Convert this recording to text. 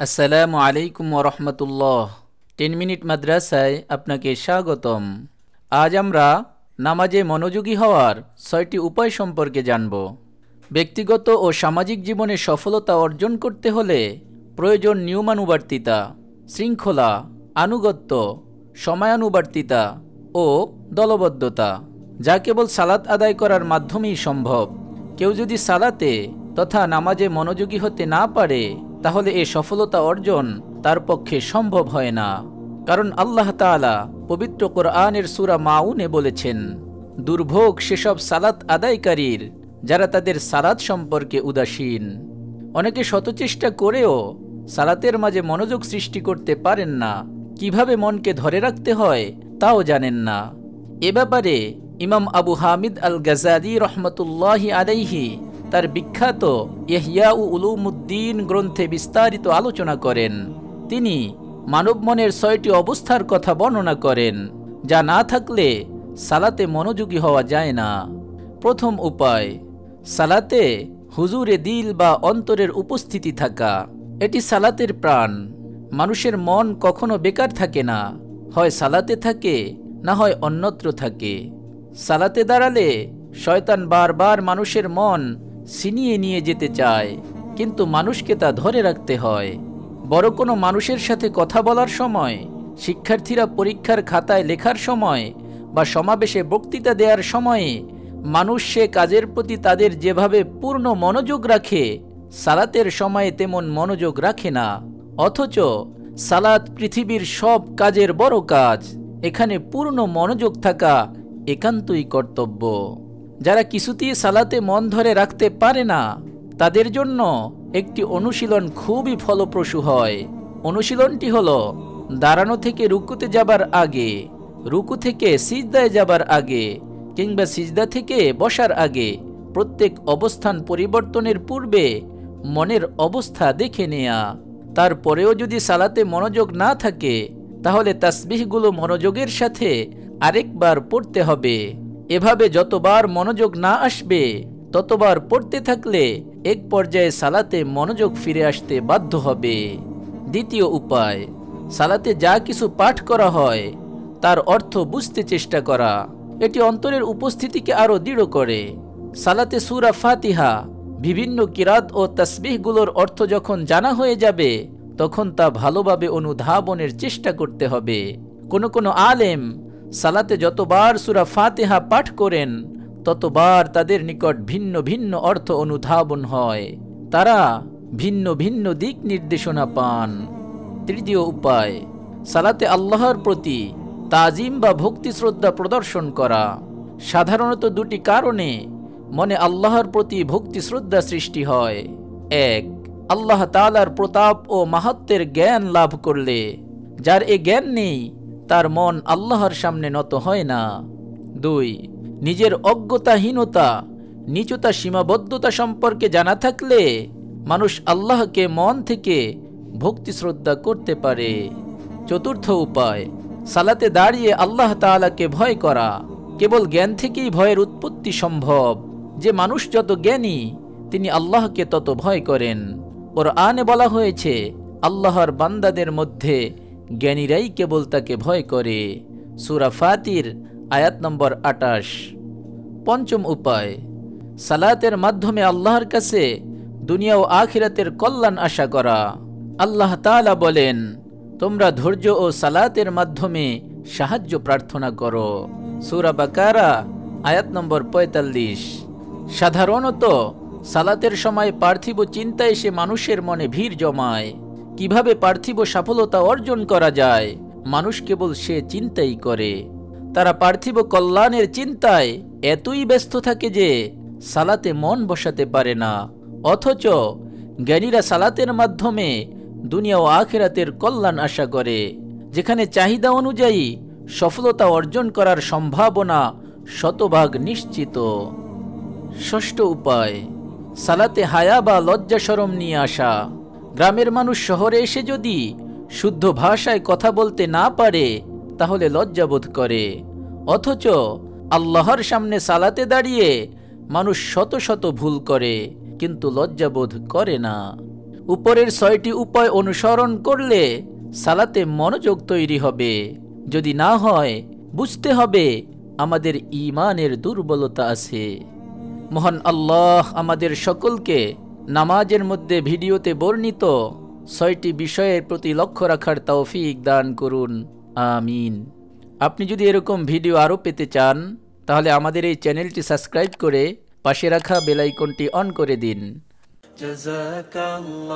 আসসালামু আলাইকুম ওরহমতুল্লাহ। 10 মিনিট মাদ্রাসায় আপনাকে স্বাগতম। আজ আমরা নামাজে মনোযোগী হওয়ার 6টি উপায় সম্পর্কে জানব। ব্যক্তিগত ও সামাজিক জীবনে সফলতা অর্জন করতে হলে প্রয়োজন নিয়মানুবর্তিতা, শৃঙ্খলা, আনুগত্য, সময়ানুবর্তিতা ও দলবদ্ধতা, যা কেবল সালাত আদায় করার মাধ্যমেই সম্ভব। কেউ যদি সালাতে তথা নামাজে মনোযোগী হতে না পারে, তাহলে এ সফলতা অর্জন তার পক্ষে সম্ভব হয় না। কারণ আল্লাহ তাআলা পবিত্র কোরআনের সূরা মাউনে বলেছেন, দুর্ভোগ সেসব সালাত আদায়কারীর যারা তাদের সালাত সম্পর্কে উদাসীন। অনেকে শতচেষ্টা করেও সালাতের মাঝে মনোযোগ সৃষ্টি করতে পারেন না, কিভাবে মনকে ধরে রাখতে হয় তাও জানেন না। এ ব্যাপারে ইমাম আবু হামিদ আল গাজালি রহমতুল্লাহি আলাইহি তার বিখ্যাত ইহইয়া উলুমুদ্দিন গ্রন্থে বিস্তারিত আলোচনা করেন। তিনি মানব মনের 6টি অবস্থার কথা বর্ণনা করেন, যা না থাকলে সালাতে মনোযোগী হওয়া যায় না। প্রথম উপায়, সালাতে হুজুরে দিল বা অন্তরের উপস্থিতি থাকা। এটি সালাতের প্রাণ। মানুষের মন কখনো বেকার থাকে না, হয় সালাতে থাকে না হয় অন্যত্র থাকে। সালাতে দাঁড়ালে শয়তান বারবার মানুষের মন ছিনিয়ে নিয়ে যেতে চায়, কিন্তু মানুষকে তা ধরে রাখতে হয়। বড় কোনো মানুষের সাথে কথা বলার সময়, শিক্ষার্থীরা পরীক্ষার খাতায় লেখার সময় বা সমাবেশে বক্তৃতা দেওয়ার সময়ে মানুষ সে কাজের প্রতি তাদের যেভাবে পূর্ণ মনোযোগ রাখে, সালাতের সময়ে তেমন মনোযোগ রাখে না। অথচ সালাত পৃথিবীর সব কাজের বড় কাজ। এখানে পূর্ণ মনোযোগ থাকা একান্তই কর্তব্য। যারা কিছুতেই সালাতে মন ধরে রাখতে পারে না, তাদের জন্য একটি অনুশীলন খুবই ফলপ্রসূ হয়। অনুশীলনটি হলো, দাঁড়ানো থেকে রুকুতে যাবার আগে, রুকু থেকে সিজদায় যাবার আগে কিংবা সিজদা থেকে বসার আগে প্রত্যেক অবস্থান পরিবর্তনের পূর্বে মনের অবস্থা দেখে নেয়া। তারপরেও যদি সালাতে মনোযোগ না থাকে, তাহলে তাসবিহগুলো মনোযোগের সাথে আরেকবার পড়তে হবে। এভাবে যতবার মনোযোগ না আসবে ততবার পড়তে থাকলে এক পর্যায়ে সালাতে মনোযোগ ফিরে আসতে বাধ্য হবে। দ্বিতীয় উপায়, সালাতে যা কিছু পাঠ করা হয় তার অর্থ বুঝতে চেষ্টা করা। এটি অন্তরের উপস্থিতিকে আরও দৃঢ় করে। সালাতে সূরা ফাতিহা, বিভিন্ন কিরাত ও তাসবিহগুলোর অর্থ যখন জানা হয়ে যাবে, তখন তা ভালোভাবে অনুধাবনের চেষ্টা করতে হবে। কোনো আলেম সালাতে যতবার সূরা ফাতিহা পাঠ করেন, ততবার তাদের নিকট ভিন্ন ভিন্ন অর্থ অনুধাবন হয়। তারা ভিন্ন ভিন্ন দিক নির্দেশনা পান। তৃতীয় উপায়, সালাতে আল্লাহর প্রতি তাজিম বা ভক্তি শ্রদ্ধা প্রদর্শন করা। সাধারণত দুটি কারণে মনে আল্লাহর প্রতি ভক্তি শ্রদ্ধা সৃষ্টি হয়। এক, আল্লাহ তাআলার প্রতাপ ও মাহাত্ম্যের জ্ঞান লাভ করলে। যার এ জ্ঞান নেই, তার মন আল্লাহর সামনে নত হয় না। 2, নিজের অজ্ঞতাহীনতা, নীচতা, সীমাবদ্ধতা সম্পর্কে জানা থাকলে মানুষ আল্লাহকে মন থেকে ভক্তি শ্রদ্ধা করতে পারে। চতুর্থ উপায়, সালাতে দাঁড়িয়ে আল্লাহ তাআলাকে ভয় করা। কেবল জ্ঞান থেকেই ভয়ের উৎপত্তি সম্ভব। যে মানুষ যত জ্ঞানী, তিনি আল্লাহকে তত ভয় করেন। কোরআনে বলা হয়েছে, আল্লাহর বান্দাদের মধ্যে জ্ঞানীরাই কেবল তাকে ভয় করে। সূরা ফাতির আয়াত নম্বর 28। পঞ্চম উপায়, সালাতের মাধ্যমে আল্লাহর কাছে দুনিয়া ও আখিরাতের কল্যাণ আশা করা। আল্লাহ তাআলা বলেন, তোমরা ধৈর্য ও সালাতের মাধ্যমে সাহায্য প্রার্থনা করো। সূরা বাকারা আয়াত নম্বর 45। সাধারণত সালাতের সময় পার্থিব চিন্তা এসে মানুষের মনে ভিড় জমায়। কিভাবে পার্থিব সফলতা অর্জন করা যায়, মানুষ কেবল সে চিন্তাই করে। তারা পার্থিব কল্যাণের চিন্তায় এতই ব্যস্ত থাকে যে সালাতে মন বসাতে পারে না। অথচ জ্ঞানীরা সালাতের মাধ্যমে দুনিয়া ও আখিরাতের কল্যাণ আশা করে, যেখানে চাহিদা অনুযায়ী সফলতা অর্জন করার সম্ভাবনা শতভাগ নিশ্চিত। ষষ্ঠ উপায়, সালাতে হায়া বা লজ্জা শরম নিয়ে আসা। গ্রামের মানুষ শহরে এসে যদি শুদ্ধ ভাষায় কথা বলতে না পারে, তাহলে লজ্জাবোধ করে। অথচ আল্লাহর সামনে সালাতে দাঁড়িয়ে মানুষ শত শত ভুল করে, কিন্তু লজ্জাবোধ করে না। উপরের 6টি উপায় অনুসরণ করলে সালাতে মনোযোগ তৈরি হবে। যদি না হয়, বুঝতে হবে আমাদের ঈমানের দুর্বলতা আছে। মহান আল্লাহ আমাদের সকলকে নামাজের মধ্যে ভিডিওতে বর্ণিত 6টি বিষয়ের প্রতি লক্ষ্য রাখার তৌফিক দান করুন, আমিন। আপনি যদি এরকম ভিডিও আরও পেতে চান, তাহলে আমাদের এই চ্যানেলটি সাবস্ক্রাইব করে পাশে রাখা বেল আইকনটি অন করে দিন। জাযাকাল্লাহ।